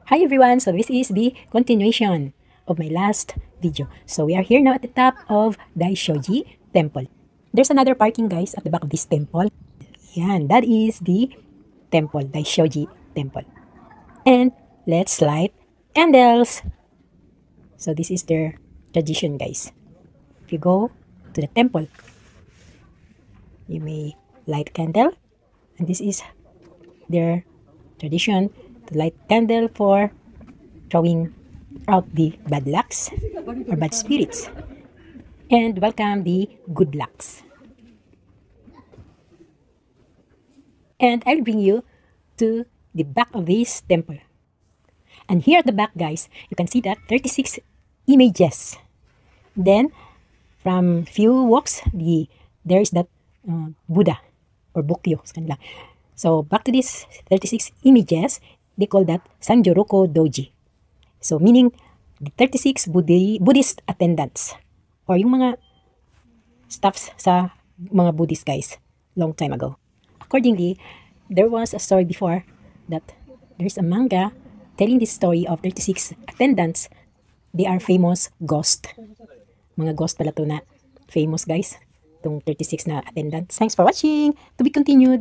Hi everyone, so this is the continuation of my last video. So we are here now at the top of Daishoji Temple. There's another parking guys at the back of this temple. Yan, that is the temple, Daishoji Temple. And let's light candles. So this is their tradition guys. If you go to the temple, you may light candle. And this is their tradition to light candle for throwing out the bad lucks or bad spirits and welcome the good lucks. And I'll bring you to the back of this temple. And here at the back, guys, you can see that 36 images. Then, from few walks, there is that Buddha or Bukyo sa kanila. So, back to these 36 images, they call that Sanjoroko Doji. So, meaning, the 36 Buddhist attendants or yung mga staffs sa mga Buddhist guys long time ago. Accordingly, there was a story before that there's a manga telling this story of 36 attendants. They are famous ghost. Mga ghost pala to na famous guys. Itong 36 na attendants. Thanks for watching. To be continued.